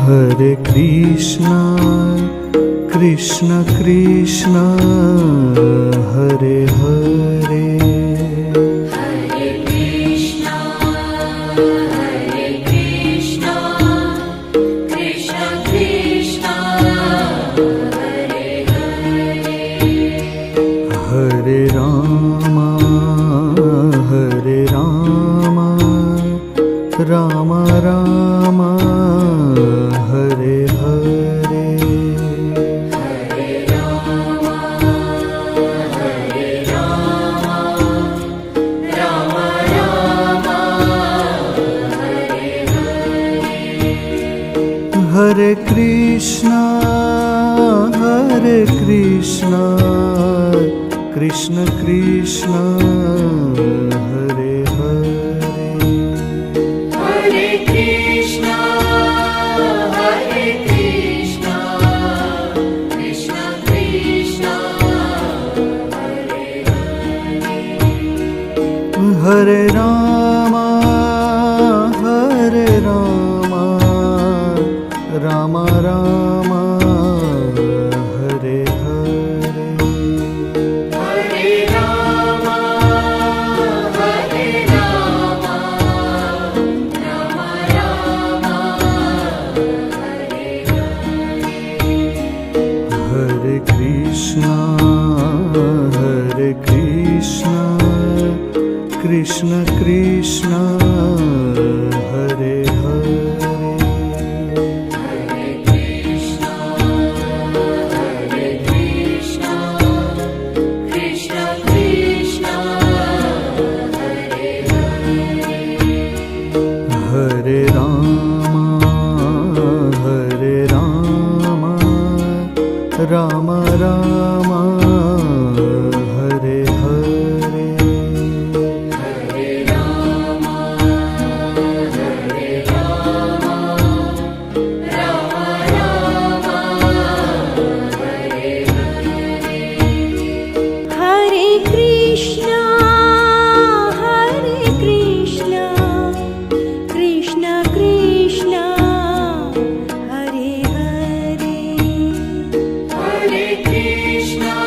Hare Krishna, Krishna Krishna, Hare Hare. Hare Krishna, Krishna Krishna, Hare Hare. Hare Rama, Rama Rama, Hare Hare. Hare Rama, Rama Rama, Hare Hare. Hare Krishna, Krishna Krishna, Hare Hare. Hare Krishna, Krishna Krishna, Hare Hare. Hare Rama, Rama Rama, Hare Hare. Hare Rama, Rama Rama, Hare Hare. Hare Krishna, Krishna Krishna, Hare Hare. Hare Krishna, Krishna Krishna, Hare Hare. Hare Rama, Rama Rama, Hare Hare. Hare Rama, Rama Rama, Hare Hare. Hare Krishna, Krishna Krishna, Hare Hare. Hare Krishna,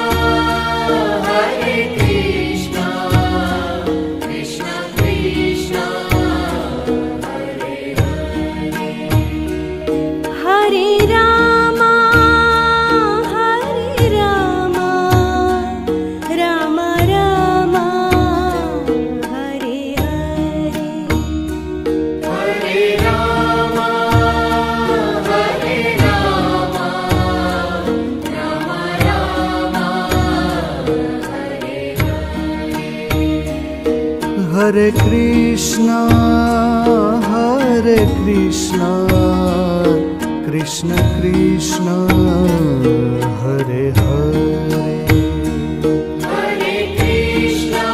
Krishna Krishna, Hare Hare. Hare Rama, Rama Rama, Hare Hare. Hare Rama, Rama Rama, Hare Hare. Hare Krishna, Krishna Krishna, Hare Hare. Hare Krishna,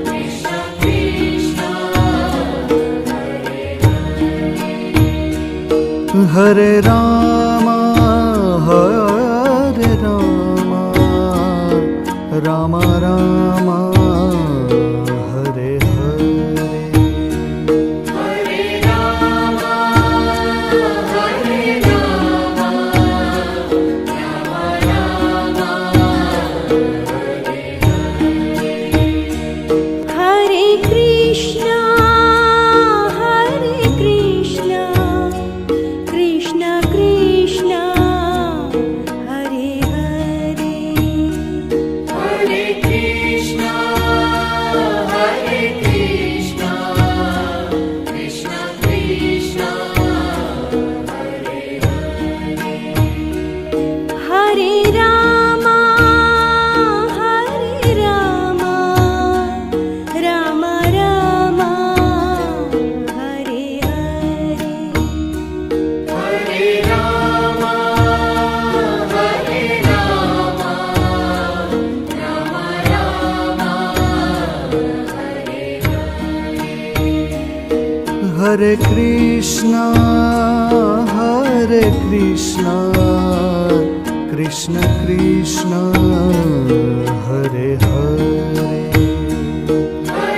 Krishna Krishna, Hare Hare. Hare Rama, Rama Rama, Hare Hare. Hare Rama, Rama Rama, Hare Hare. Hare Krishna, Krishna Krishna, Hare Hare. Hare Krishna, Krishna Krishna, Hare Hare. Hare Rama, Rama Rama, Hare Hare. Hare Rama, Rama Rama, Hare Hare. Hare Krishna, Krishna Krishna, Hare Hare. Hare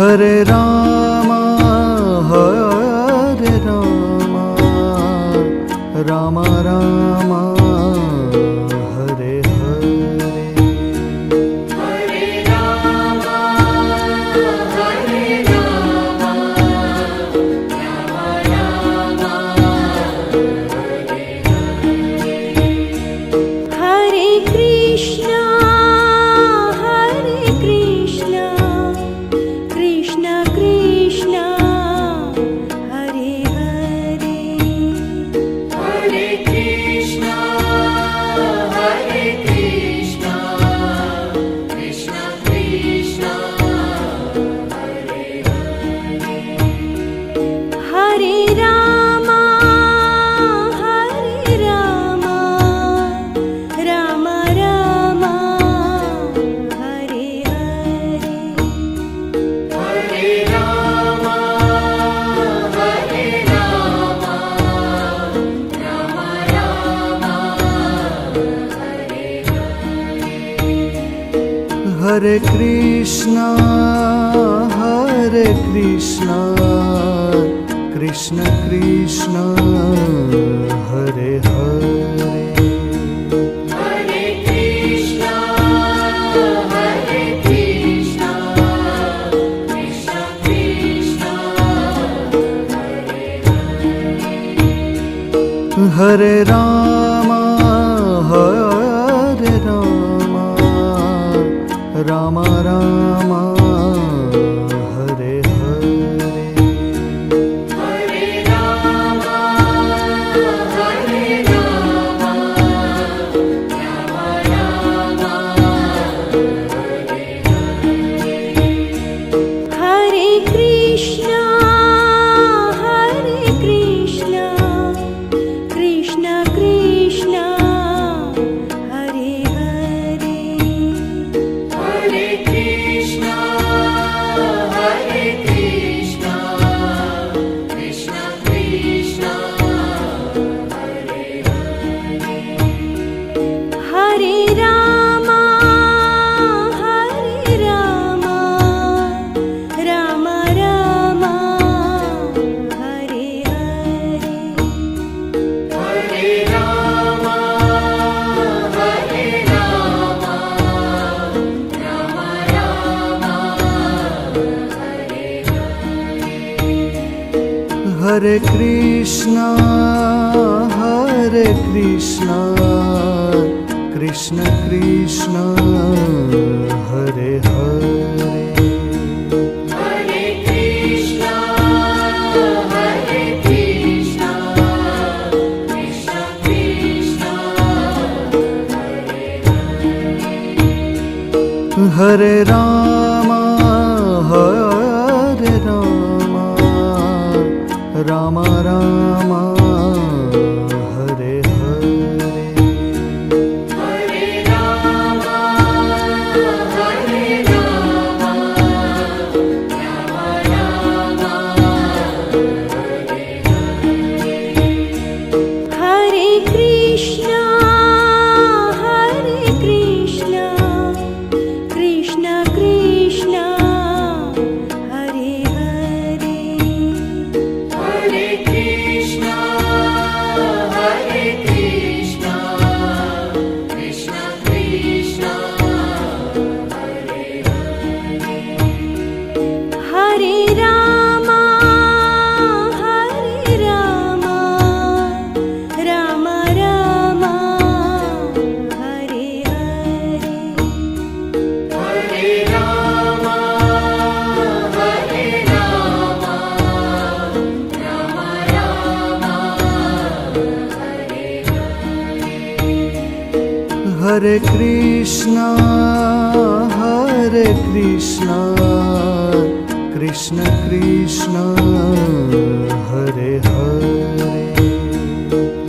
Hare Rama, Hare Rama, Rama Rama, Hare Hare. Hare Rama, Hare Rama, Rama Rama, Hare Krishna, Krishna Krishna, Hare Hare. Hare Krishna, Hare Krishna, Krishna Krishna, Hare Hare Rama, Hare Rama, Rama Rama, Hare Hare. Hare Rama, Hare Rama, Rama Rama, Hare Krishna, Krishna Krishna, Hare Hare. Hare Krishna, Hare Krishna, Krishna Krishna, Hare Rama, Hare Rama, Rama Rama, Hare Hare. Hare Rama, Hare Rama, Rama Rama, Hare Krishna, Krishna Krishna, Hare Hare. Hare Krishna, Hare Krishna, Krishna Krishna, Hare Rama, Hare Rama, Rama Rama, Hare Hare. Hare Rama, Hare Rama, Rama Rama, Hare Krishna, Krishna Krishna, Hare Hare. Hare Krishna, Hare Krishna, Krishna Krishna, Hare Rama, Hare Rama, Rama Rama, Hare Hare. Hare Rama, Hare Rama, Rama Rama, Hare Krishna, Krishna Krishna, Hare Hare. Hare Krishna, Hare Krishna, Krishna Krishna, Hare Rama, Hare Rama, Rama Rama, Hare Hare. Hare Rama, Hare Rama, Rama Rama, Hare Krishna, Krishna Krishna, Hare Hare.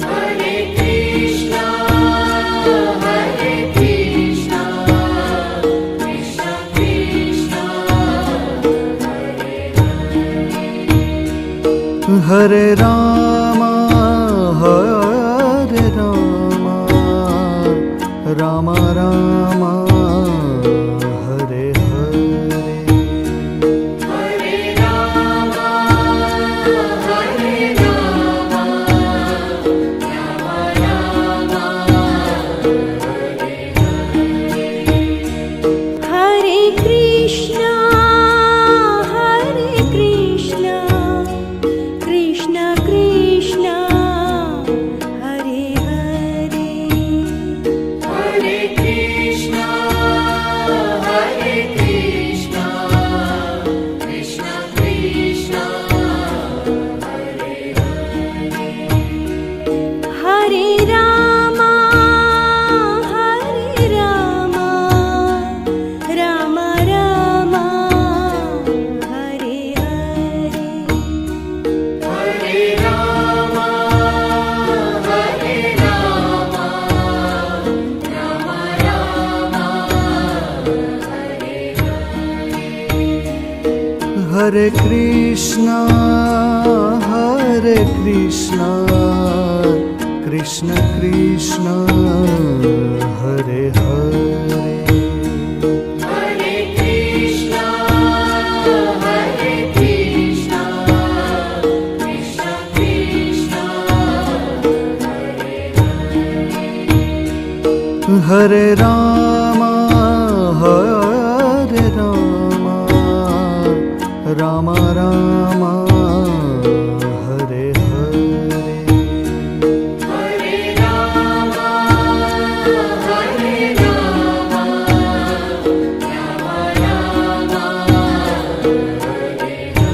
Hare Krishna, Hare Krishna, Krishna Krishna, Hare Rama, Hare Rama, Rama Rama, Hare Hare. Hare Hare Krishna, Krishna Krishna, Hare Hare, Hare Krishna, Krishna Krishna, Hare Rama, Rama Rama, Hare Hare, Hare Rama, Rama Rama,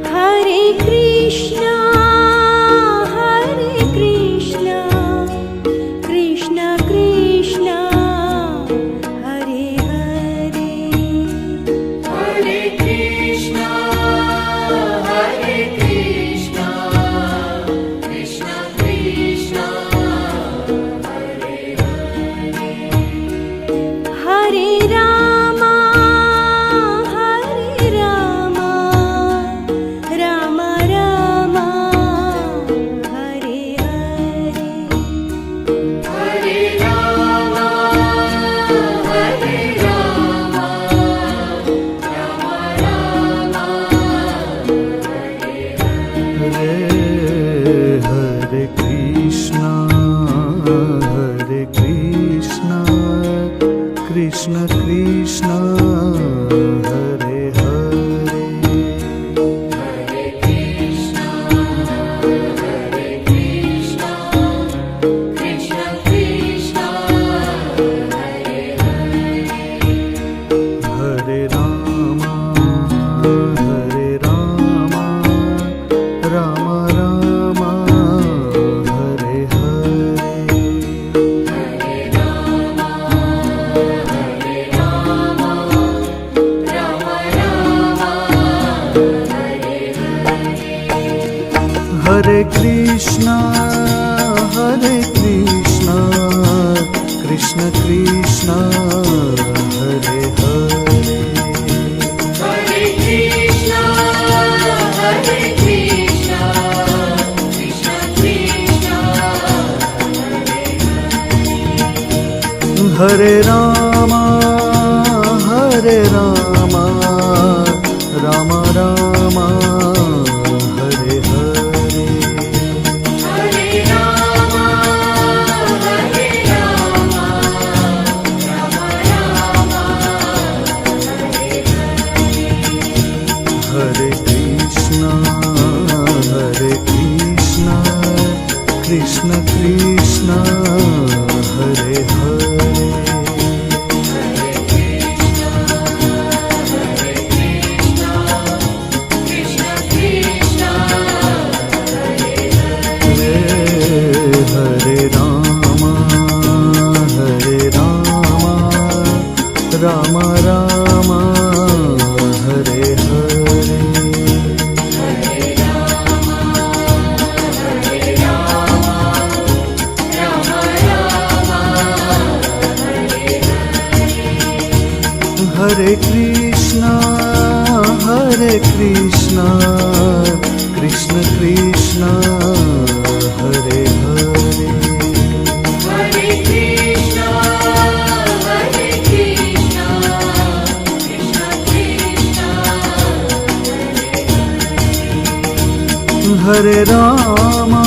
Hare Krishna, Krishna Krishna, Hare Hare, Hare Krishna, Krishna Krishna, Hare Rama, Rama Rama, Hare Hare, Hare Rama, Hare Krishna, Krishna Krishna, Hare Hare, Hare Krishna, Krishna Krishna, Hare Rama, Rama Rama, Hare Hare, Hare Krishna, Krishna Krishna, Hare Hare, Hare Krishna, Krishna Krishna, Hare Rama, Rama Rama, Hare Hare, Hare Rama, Hare Krishna, Krishna Krishna, Hare Hare, Krishna Krishna, Hare Rama, Rama Rama, Hare Hare, Hare Krishna, Krishna Krishna, Hare Hare, Hare Krishna, Krishna Krishna, Hare Rama,